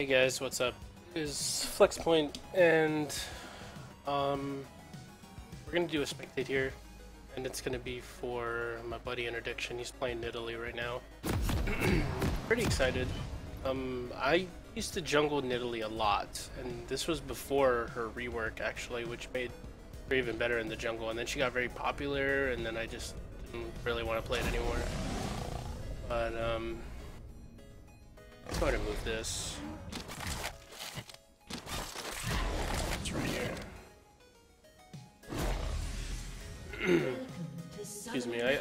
Hey guys, what's up? It's Flexpoint, and we're gonna do a spectate here, and it's gonna be for my buddy Interdiction. He's playing Nidalee right now. Pretty excited. I used to jungle Nidalee a lot, and this was before her rework actually, which made her even better in the jungle. And then she got very popular, and then I just didn't really want to play it anymore. But let's go ahead and move this. It's right here. Excuse me, I'm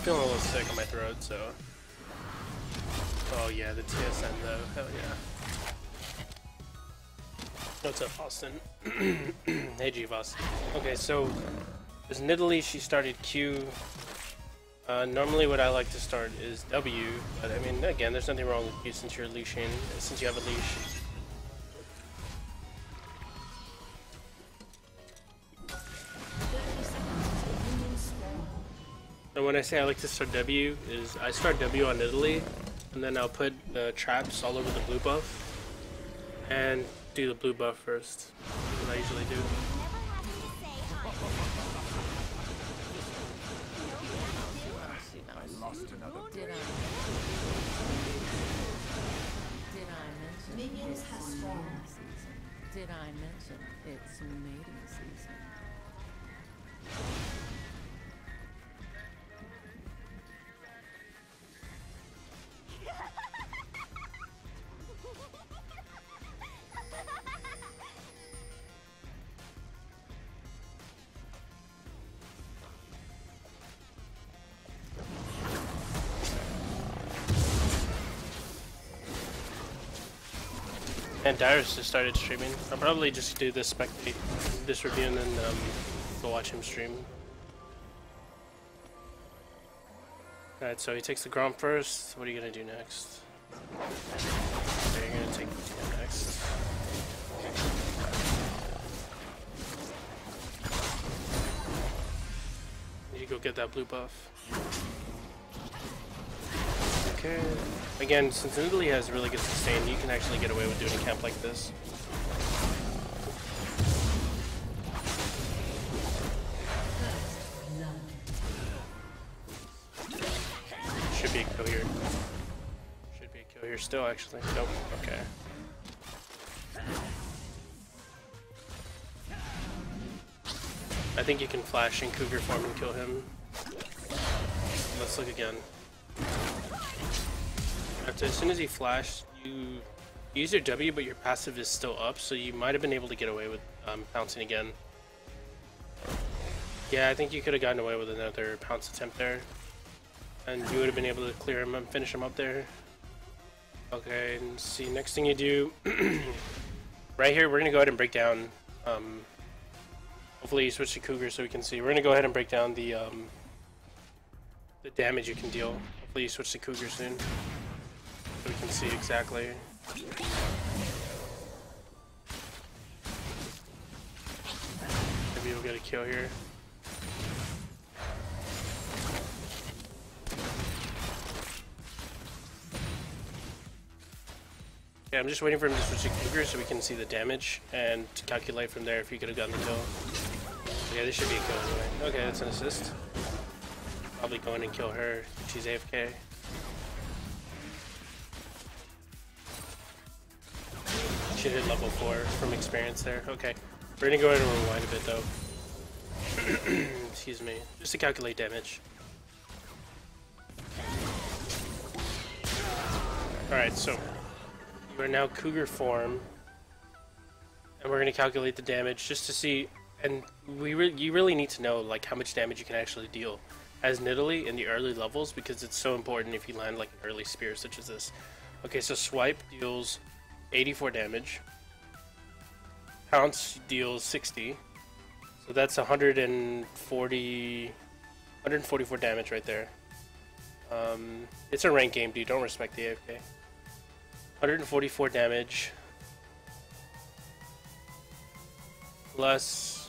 feeling a little sick in my throat, so. Oh yeah, the TSN though, hell yeah. What's up, Austin? Hey G-Voss. Okay, so as Nidalee, she started Q. Normally what I like to start is W, but I mean, again, there's nothing wrong with Q since you're leashing, since you have a leash. And when I say I like to start W, is I start W on Nidalee, and then I'll put the traps all over the blue buff, and do the blue buff first, what I usually do. Did I mention it's mating season? And Darius just started streaming. I'll probably just do this spectate, this review, and then go watch him stream. Alright, so he takes the Grom first. What are you gonna do next? Okay, you're gonna take the TM next. Need to go get that blue buff. Okay. Again, since Nidalee has really good sustain, you can actually get away with doing a camp like this. Should be a kill here. Should be a kill here still, actually. Nope. Okay. I think you can flash in Cougar form and kill him. Let's look again. As soon as he flashed, you use your W, but your passive is still up, so you might have been able to get away with pouncing again. Yeah, I think you could have gotten away with another pounce attempt there, and you would have been able to clear him and finish him up there. Okay, and see, next thing you do, right here, we're going to go ahead and break down, hopefully you switch to Cougar so we can see. We're going to go ahead and break down the damage you can deal. Hopefully you switch to Cougar soon. So we can see exactly. Maybe we'll get a kill here. Yeah, I'm just waiting for him to switch to Cougar so we can see the damage and to calculate from there if he could have gotten the kill. Yeah, this should be a kill anyway. Okay, that's an assist. Probably go in and kill her if she's AFK. Should hit level 4 from experience there. Okay, we're gonna go ahead and rewind a bit though. Excuse me, just to calculate damage. Alright, so you are now Cougar form, and we're gonna calculate the damage just to see. And you really need to know like how much damage you can actually deal as Nidalee in the early levels, because it's so important if you land like an early spear such as this. Okay, so swipe deals 84 damage. Pounce deals 60. So that's 144 damage right there. It's a ranked game, dude. Don't respect the AFK. 144 damage. Plus,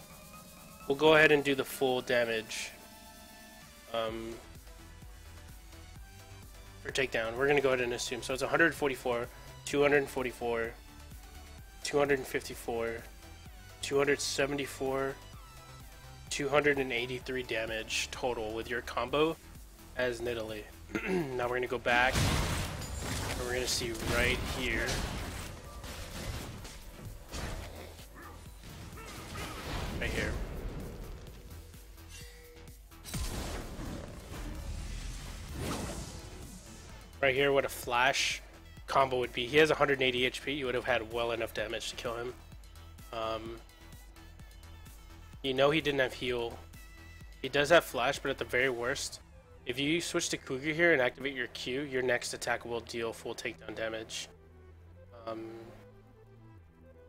we'll go ahead and do the full damage. For takedown, we're gonna go ahead and assume. So it's 144 244, 254, 274, 283 damage total with your combo as Nidalee. Now we're gonna go back and we're gonna see right here. Right here. Right here, what a flash combo would be. He has 180 HP. You would have had well enough damage to kill him. You know he didn't have heal. He does have flash, but at the very worst, if you switch to Cougar here and activate your Q, your next attack will deal full takedown damage.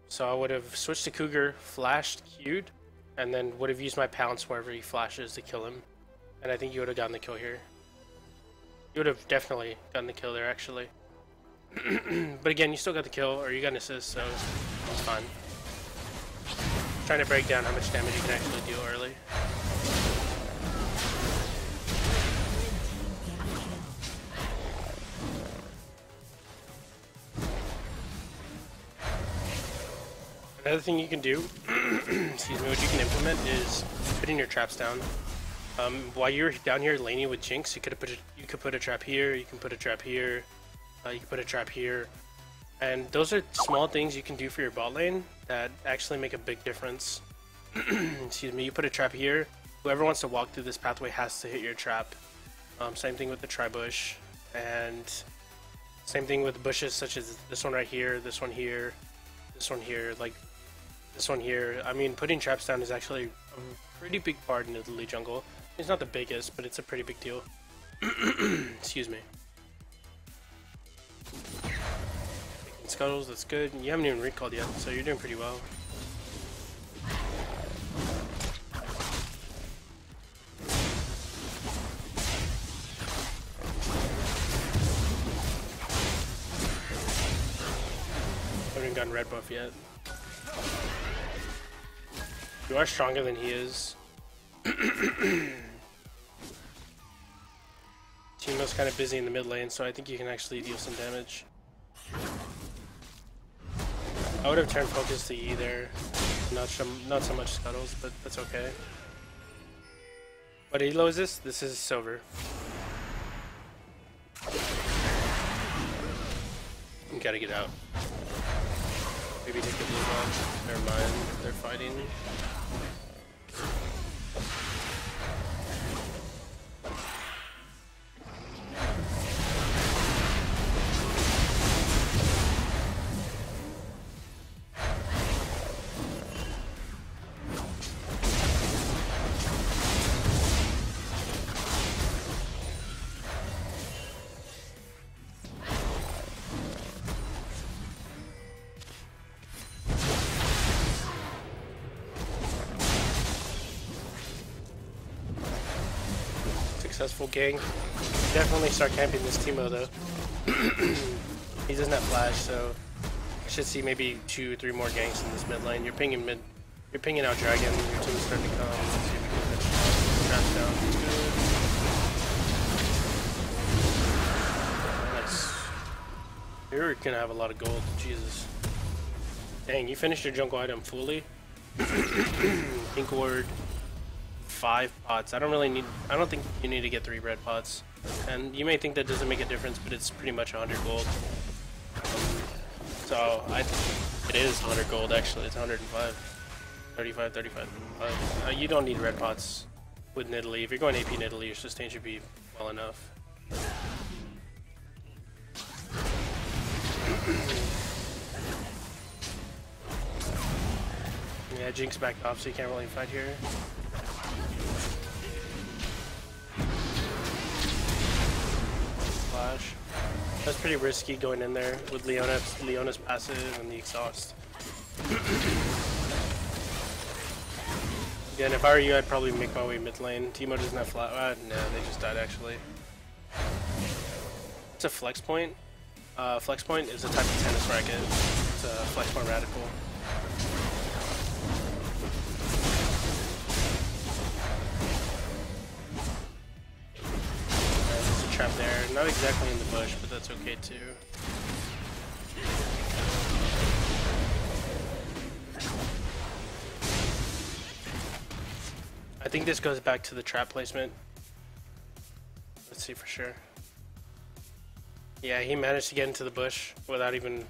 So I would have switched to Cougar, flashed, Q'd, and then would have used my pounce wherever he flashes to kill him. And I think you would have gotten the kill here. You would have definitely gotten the kill there, actually. But again, you still got the kill, or you got an assist, so it's fine. Trying to break down how much damage you can actually deal early. Another thing you can do, excuse me, what you can implement is putting your traps down. While you're down here laning with Jinx, you could put a trap here, you can put a trap here, you can put a trap here, and those are small things you can do for your bot lane that actually make a big difference. Excuse me, you put a trap here, whoever wants to walk through this pathway has to hit your trap. Same thing with the tri-bush, and same thing with bushes such as this one right here, this one here, this one here, like this one here. I mean, putting traps down is actually a pretty big part in the Nidalee jungle. It's not the biggest, but it's a pretty big deal. Excuse me. Making scuttles, that's good. You haven't even recalled yet, so you're doing pretty well. Haven't gotten red buff yet. You are stronger than he is. Teemo's kind of busy in the mid lane, so I think you can actually deal some damage. I would have turned focus to E there. Not so much scuttles, but that's okay. What elo is this? This is silver. You gotta get out. Maybe take the blue buff. Never mind, they're fighting. Successful gank. Definitely start camping this Teemo though. He doesn't have flash, so I should see maybe 2 or 3 more ganks in this mid lane. You're pinging mid. You're pinging out dragon. Your team's starting to come. Let's see if we can finish traps down. Good. Nice. You're gonna have a lot of gold. Jesus. Dang, you finished your jungle item fully. Pink ward. 5 pots. I don't think you need to get 3 red pots. And you may think that doesn't make a difference, but it's pretty much 100 gold. So it is 100 gold actually. It's 105. 35, 35. You don't need red pots with Nidalee. If you're going AP Nidalee, your sustain should be well enough. Yeah, Jinx backed off, so you can't really fight here. Flash. That's pretty risky going in there with Leona's passive and the exhaust. Again, if I were you, I'd probably make my way mid lane. Teemo doesn't have flat. No, they just died actually. It's a flex point. Flex point is a type of tennis racket. It's a flex point radical. There's a trap there. Not exactly in the bush, but that's okay too. I think this goes back to the trap placement. Let's see for sure. Yeah, he managed to get into the bush without even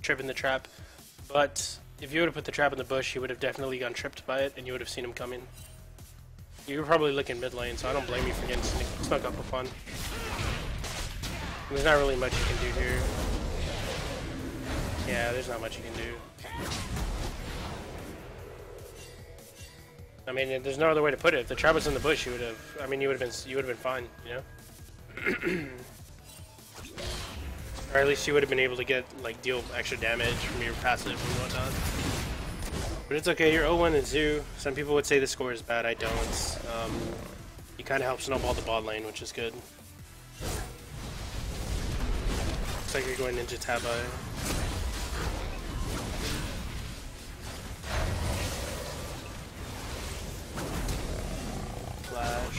tripping the trap. But if you would have put the trap in the bush, you would have definitely gotten tripped by it, and you would have seen him coming. You were probably looking mid lane, so I don't blame you for getting snuck up upon. There's not really much you can do here. Yeah, there's not much you can do. I mean, there's no other way to put it. If the trap was in the bush, you would have. I mean, you would have been fine, you know. Or at least you would have been able to get deal extra damage from your passive and whatnot. But it's okay. You're 0-1 and 2. Some people would say the score is bad. I don't. You kind of help snowball the bot lane, which is good. Looks like you're going into Tabai. Flash.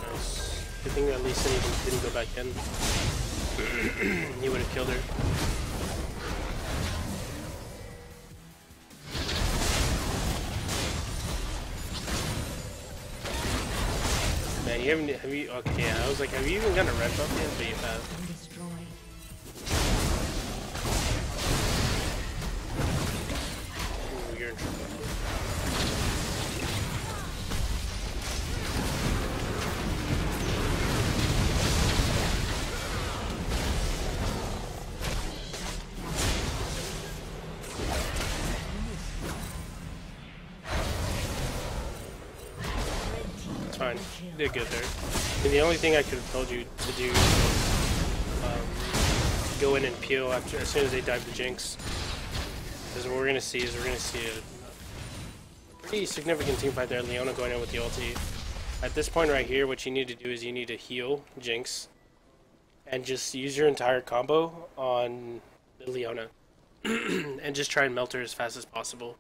Nice. Good thing at least anything didn't go back in. He would have killed her. Man, you haven't. Have you? Okay, yeah. I was like, have you even gotten a red buff yet? But you have. Ooh, you're in trouble. Fine, you did good there. And the only thing I could have told you to do, go in and peel after as soon as they dive the Jinx. Because what we're gonna see is a pretty significant team fight there. Leona going in with the ulti. At this point right here, what you need to do is you need to heal Jinx and just use your entire combo on the Leona and just try and melt her as fast as possible.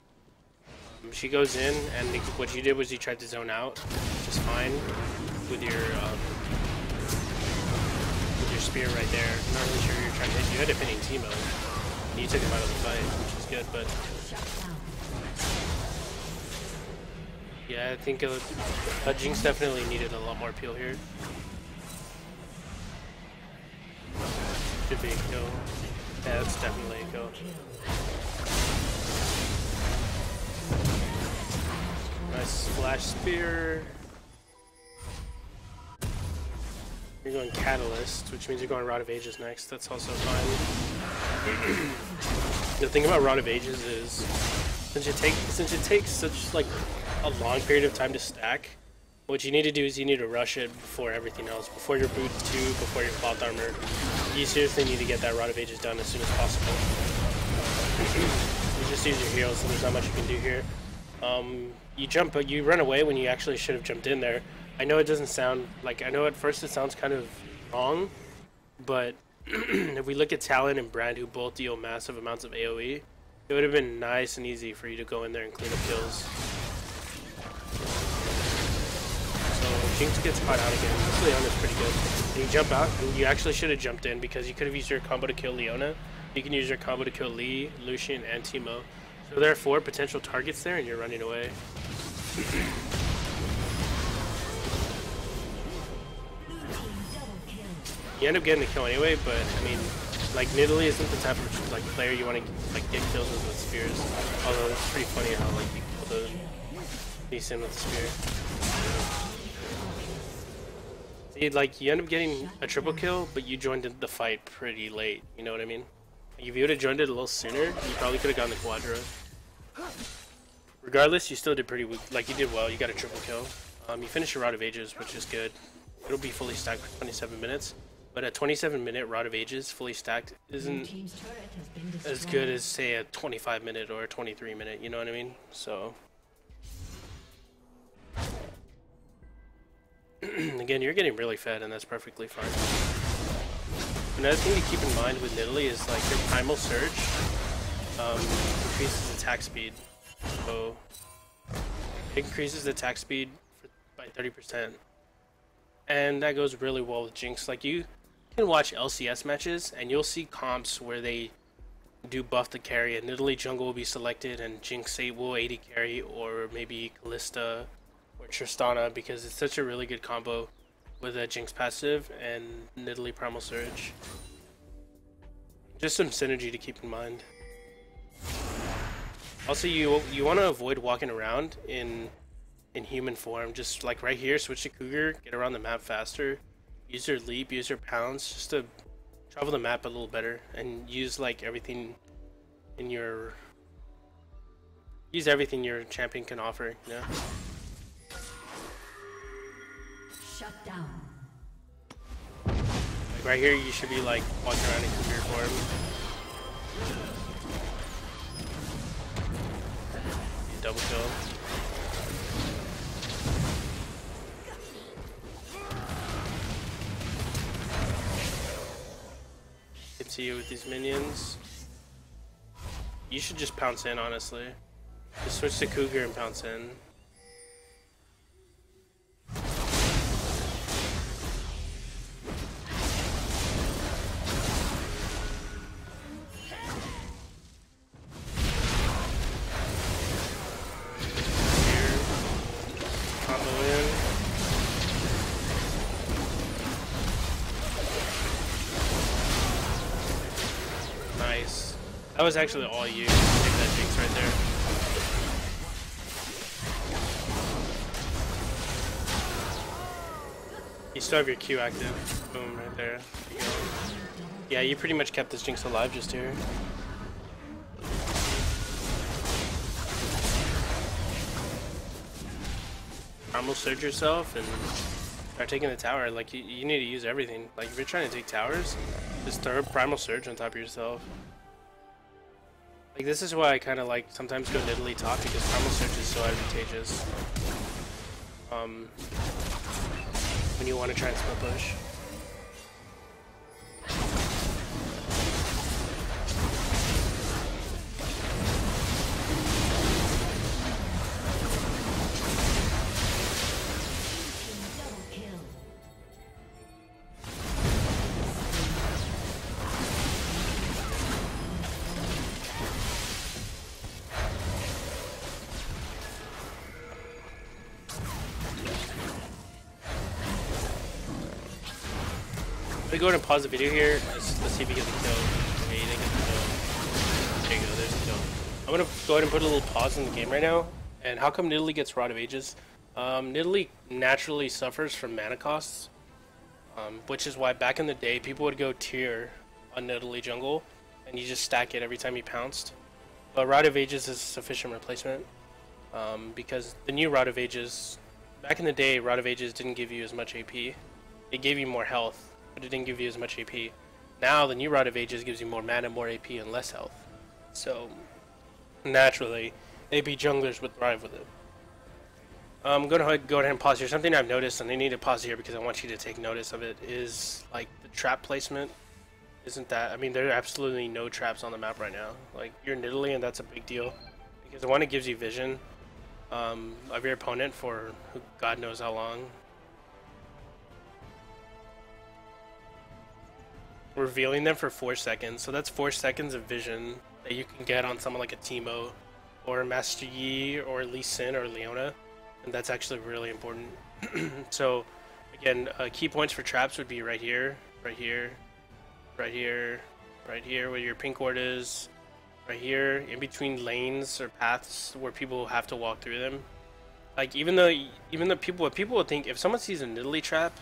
She goes in, and what you did was you tried to zone out, which is fine, with your spear right there. I'm not really sure you're trying to hit. You had a pinning Teemo, and you took him out of the fight, which is good, but yeah, I think Jinx definitely needed a lot more peel here. Should be a kill. Yeah, that's definitely a kill. Nice flash spear. You're going Catalyst, which means you're going Rod of Ages next. That's also fine. The thing about Rod of Ages is, since it takes such a long period of time to stack, what you need to do is you need to rush it before everything else, before your boot 2, before your cloth armor. You seriously need to get that Rod of Ages done as soon as possible. You just use your heals, so there's not much you can do here. You run away when you actually should have jumped in there. I know it doesn't sound like, I know at first it sounds kind of wrong, but if we look at Talon and Brand, who both deal massive amounts of AoE, it would have been nice and easy for you to go in there and clean up kills. So Jinx gets caught out again. This Leona's pretty good. And you jump out, and you actually should have jumped in because you could have used your combo to kill Leona. You can use your combo to kill Lee, Lucian, and Teemo. So there are 4 potential targets there, and you're running away. You end up getting the kill anyway, but I mean, Nidalee isn't the type of player you want to get kills with spears. Although it's pretty funny how you kill the decent with the spear. See, you end up getting a triple kill, but you joined the fight pretty late. You know what I mean? If you would have joined it a little sooner, you probably could have gotten the Quadra. Regardless, you still did pretty weak. You did well. You got a triple kill. You finished your Rod of Ages, which is good. It'll be fully stacked for 27 minutes. But a 27-minute Rod of Ages fully stacked isn't as good as, say, a 25-minute or a 23-minute. You know what I mean? So again, you're getting really fed, and that's perfectly fine. Another thing to keep in mind with Nidalee is your Primal Surge increases attack speed. So it increases the attack speed by 30%. and that goes really well with Jinx. Like, you can watch LCS matches and you'll see comps where they do buff the carry, and Nidalee jungle will be selected and Jinx will AD carry, or maybe Kalista or Tristana, because it's such a really good combo with a Jinx passive and Nidalee Primal Surge. Just some synergy to keep in mind. Also, you want to avoid walking around in human form. Just like right here, switch to Cougar, get around the map faster, use your leap, use your pounce, just to travel the map a little better, and use like everything your champion can offer, you know? Shut down. Like right here, you should be like walking around in Cougar form. Double kill. Can see you with these minions. You should just pounce in, honestly. Just switch to Cougar and pounce in. That was actually all you. Take that Jinx right there. You still have your Q active. Boom, right there. You go. Yeah, you pretty much kept this Jinx alive just here. Primal Surge yourself and start taking the tower. Like, you need to use everything. Like, if you're trying to take towers, just throw Primal Surge on top of yourself. Like, this is why I kind of like sometimes go Nidalee top, because Primal Surge is so advantageous when you want to try and split push. We go ahead and pause the video here. Let's see if we get the kill. Okay, you didn't get the kill. There you go, there's the kill. I'm gonna go ahead and put a little pause in the game right now. And how come Nidalee gets Rod of Ages? Nidalee naturally suffers from mana costs, which is why back in the day people would go tier on Nidalee jungle, and you just stack it every time you pounced. But Rod of Ages is a sufficient replacement, because the new Rod of Ages, back in the day, Rod of Ages didn't give you as much AP. It gave you more health, but it didn't give you as much AP. Now the new Rod of Ages gives you more mana, more AP, and less health. So naturally, AP junglers would thrive with it. I'm gonna go ahead and pause here. Something I've noticed, and I need to pause here because I want you to take notice of it, is like the trap placement. Isn't that? I mean, there are absolutely no traps on the map right now. Like, you're Nidalee, and that's a big deal because one, it gives you vision of your opponent for God knows how long. Revealing them for 4 seconds, so that's 4 seconds of vision that you can get on someone like a Teemo or Master Yi or Lee Sin or Leona, and that's actually really important. So again, key points for traps would be right here, right here, right here, right here where your pink ward is, right here in between lanes or paths where people have to walk through them. Like, even though people would think, if someone sees a Nidalee trap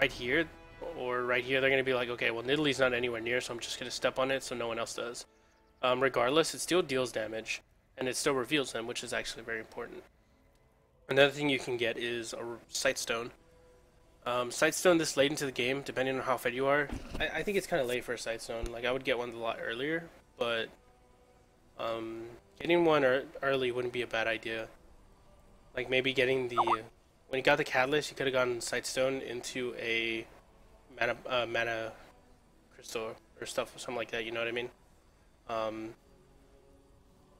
right here or right here, they're going to be like, okay, well, Nidalee's not anywhere near, so I'm just going to step on it so no one else does. Regardless, it still deals damage, and it still reveals them, which is actually very important. Another thing you can get is a Sightstone. Sightstone this late into the game, depending on how fed you are. I think it's kind of late for a Sightstone. Like, I would get one a lot earlier, but getting one early wouldn't be a bad idea. Like, maybe getting the... when you got the Catalyst, you could have gotten Sightstone into a mana crystal or stuff, something like that, you know what I mean?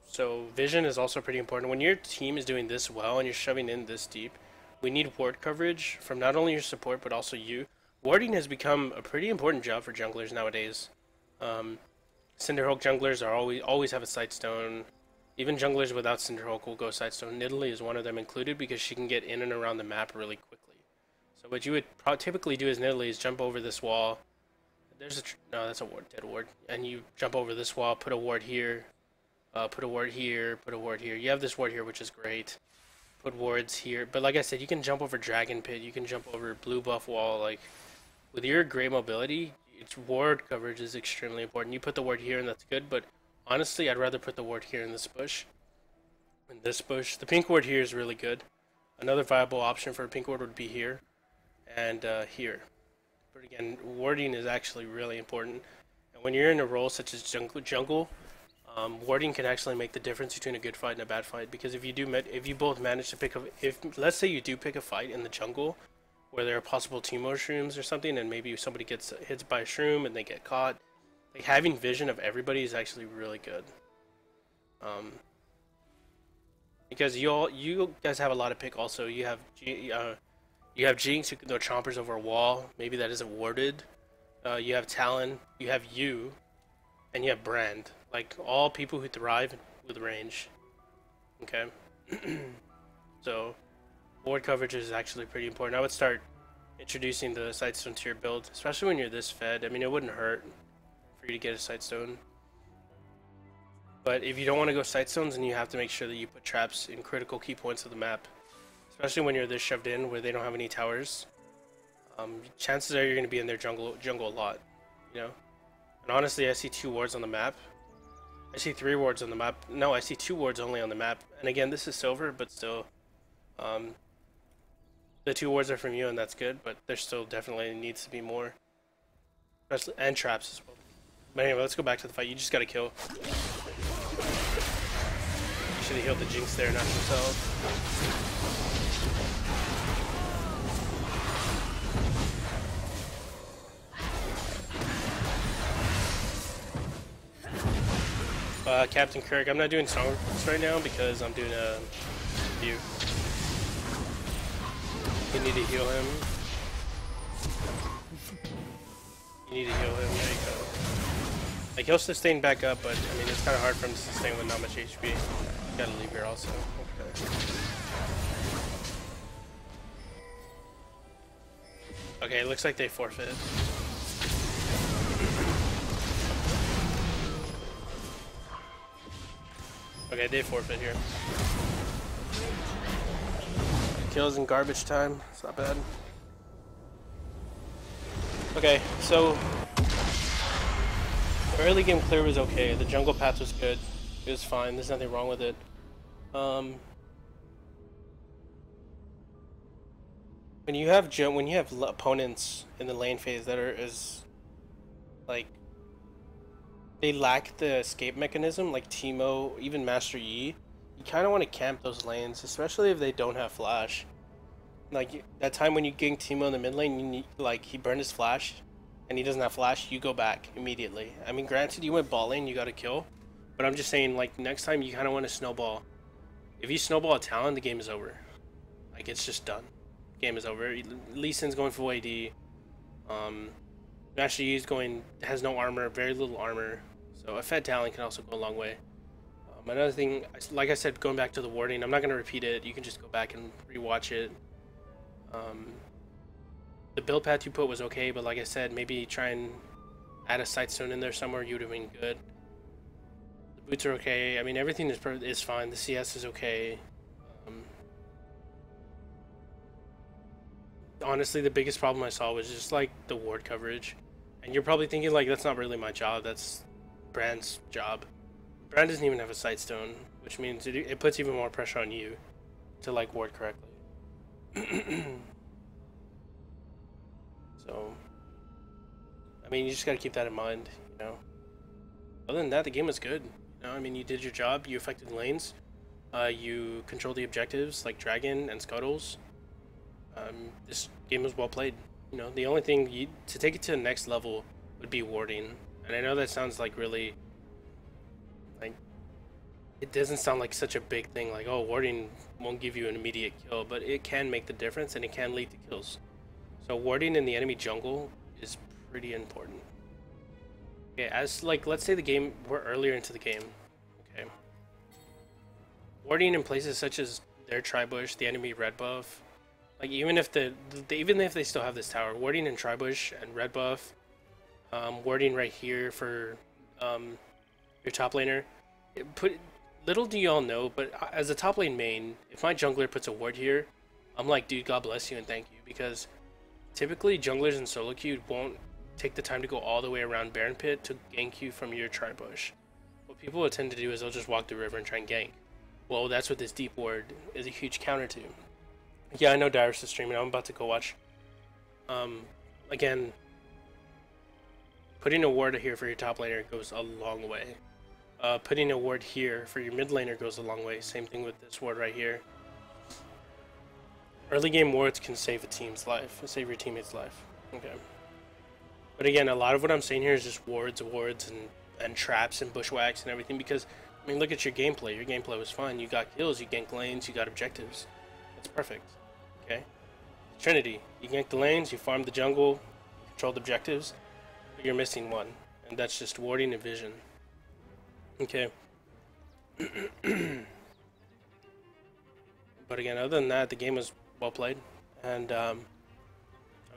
So vision is also pretty important. When your team is doing this well and you're shoving in this deep, we need ward coverage from not only your support but also you. Warding has become a pretty important job for junglers nowadays. Cinderhulk junglers are always have a sightstone. Even junglers without Cinderhulk will go sightstone. Nidalee is one of them included because she can get in and around the map really quickly. So what you would typically do as Nidalee is jump over this wall. There's a no, that's a ward, dead ward, and you jump over this wall, put a ward here, put a ward here, put a ward here. You have this ward here, which is great. Put wards here, but like I said, you can jump over Dragon Pit, you can jump over blue buff wall. Like with your great mobility, its ward coverage is extremely important. You put the ward here, and that's good. But honestly, I'd rather put the ward here in this bush. In this bush, the pink ward here is really good. Another viable option for a pink ward would be here, and here. But again, warding is actually really important. And when you're in a role such as jungle, warding can actually make the difference between a good fight and a bad fight. Because if you both manage to pick let's say you do pick a fight in the jungle where there are possible Teemo shrooms or something, and maybe somebody gets hit by a shroom and they get caught, like having vision of everybody is actually really good. Because you guys have a lot of pick. Also, you have Jinx who can throw chompers over a wall. Maybe that isn't warded. You have Talon. You have you, and you have Brand. Like all people who thrive with range. Okay. So ward coverage is actually pretty important. I would start introducing the sightstone to your build, especially when you're this fed. I mean, it wouldn't hurt for you to get a sightstone. But if you don't want to go sightstones, then you have to make sure that you put traps in critical key points of the map. Especially when you're this shoved in where they don't have any towers. Chances are you're going to be in their jungle a lot, you know? And honestly, I see 2 wards on the map. I see 3 wards on the map. No, I see 2 wards only on the map. And again, this is silver, but still, the 2 wards are from you, and that's good. But there still definitely needs to be more, and traps as well. But anyway, let's go back to the fight. You just got to kill. Should have healed the Jinx there, not himself. Captain Kirk, I'm not doing songs right now because I'm doing a review. You need to heal him. You need to heal him, there you go. Like, he'll sustain back up, but I mean, it's kind of hard for him to sustain with not much HP. Gotta leave here also. Okay, it looks like they forfeit. Okay, they forfeit here. Kills in garbage time. It's not bad. Okay, so the early game clear was okay. The jungle path was good. It was fine. There's nothing wrong with it. When you have opponents in the lane phase that are like, they lack the escape mechanism, like Teemo, even Master Yi, you kind of want to camp those lanes, especially if they don't have flash. Like that time when you gank Teemo in the mid lane, you need, like, he burned his flash, and he doesn't have flash, you go back immediately. I mean, granted, you went ball lane, you got a kill, but I'm just saying, like, next time you kind of want to snowball. If you snowball a Talon, the game is over. Like, it's just done. Game is over. Lee Sin's going full AD. Master Yi's has no armor, very little armor. So a fed Talon can also go a long way. Another thing, like I said, going back to the warding, I'm not going to repeat it. You can just go back and rewatch it. The build path you put was okay, but like I said, maybe try and add a sightstone in there somewhere. You would have been good. The boots are okay. I mean, everything is fine. The CS is okay. Honestly, the biggest problem I saw was just like the ward coverage. And you're probably thinking, like, that's not really my job. That's Brand's job. Brand doesn't even have a sightstone, which means it puts even more pressure on you to, like, ward correctly. So, I mean, you just gotta keep that in mind, you know. Other than that, the game was good. You know, I mean, you did your job. You affected the lanes. You controlled the objectives like Dragon and Scuttles. This game was well played. You know, the only thing to take it to the next level would be warding. And I know that sounds like really, like, it doesn't sound like such a big thing, like, oh, warding won't give you an immediate kill, but it can make the difference and it can lead to kills. So warding in the enemy jungle is pretty important. Okay, as like, let's say we're earlier into the game. Okay. Warding in places such as their tri-bush, the enemy red buff, like even if even if they still have this tower, warding in tri-bush and red buff, warding right here for your top laner. Little do y'all know, but as a top lane main, if my jungler puts a ward here, I'm like, dude, God bless you and thank you, because typically junglers in solo queue won't take the time to go all the way around Baron Pit to gank you from your tri-bush. What people will tend to do is they'll just walk the river and try and gank. Well, that's what this deep ward is a huge counter to. Yeah, I know Darius is streaming. I'm about to go watch. Again, putting a ward here for your top laner goes a long way. Putting a ward here for your mid laner goes a long way. Same thing with this ward right here. Early game wards can save a team's life, save your teammate's life. Okay. But again, a lot of what I'm saying here is just wards, and traps and bushwhacks and everything, because, I mean, look at your gameplay. Your gameplay was fine. You got kills, you ganked lanes, you got objectives. That's perfect. Okay? Trinity. You ganked the lanes, you farmed the jungle, you controlled objectives, but you're missing one. And that's just warding and vision. Okay. But again, other than that, the game was well played. And, I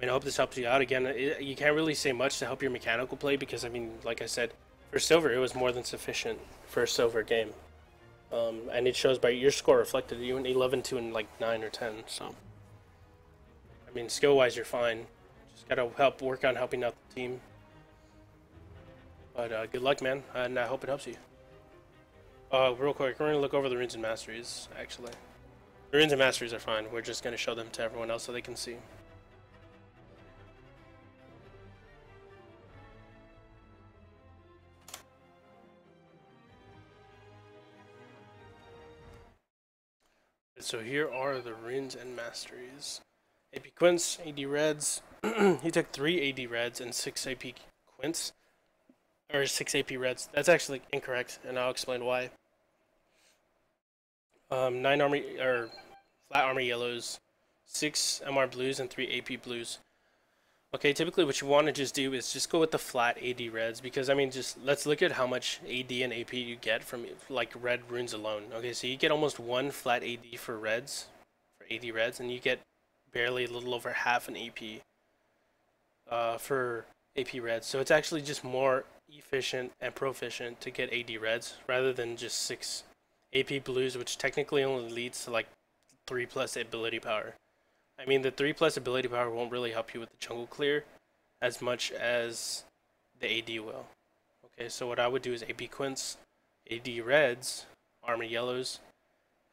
mean, I hope this helps you out. Again, you can't really say much to help your mechanical play because, I mean, like I said, for silver, it was more than sufficient for a silver game. And it shows by your score reflected. You went 11-2 in like 9 or 10. So, I mean, skill-wise, you're fine. Just gotta work on helping out the team. But good luck, man, and I hope it helps you. Real quick, we're gonna look over the runes and masteries. Actually, the runes and masteries are fine. We're just gonna show them to everyone else so they can see. So here are the runes and masteries. AP Quints, AD Reds. He took 3 AD Reds and 6 AP Quints. Or 6 AP Reds. That's actually incorrect, and I'll explain why. 9 armor, or flat armor yellows, 6 MR blues, and 3 AP blues. Okay, typically what you want to just do is just go with the flat AD Reds, because, I mean, just let's look at how much AD and AP you get from, like, red runes alone. Okay, so you get almost 1 flat AD for Reds, for AD Reds, and you get barely a little over half an AP for AP Reds. So it's actually just more efficient and proficient to get AD Reds rather than just 6 AP Blues, which technically only leads to like 3+ ability power. I mean, the 3+ ability power won't really help you with the jungle clear as much as the AD will. Okay, so what I would do is AP Quints, AD Reds, Armor Yellows,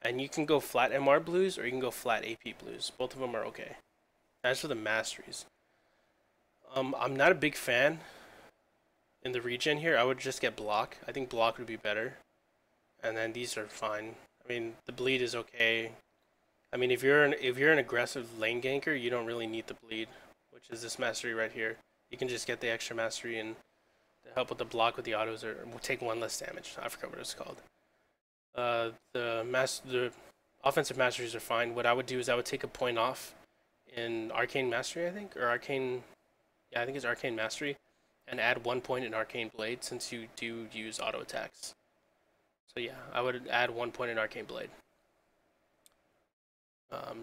and you can go flat MR Blues or you can go flat AP Blues. Both of them are okay. As for the masteries, I'm not a big fan in the regen here. I would just get block. I think block would be better. And then these are fine. I mean, the bleed is okay. I mean, if you're an aggressive lane ganker, you don't really need the bleed, which is this mastery right here. You can just get the extra mastery and help with the block with the autos, or will take 1 less damage. I forgot what it's called. The offensive masteries are fine. What I would do is I would take a point off in Arcane Mastery, I think, or Arcane. Yeah, I think it's Arcane Mastery, and add 1 point in Arcane Blade since you do use auto attacks. So yeah, I would add 1 point in Arcane Blade.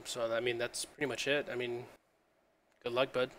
So I mean, that's pretty much it. I mean, good luck, bud.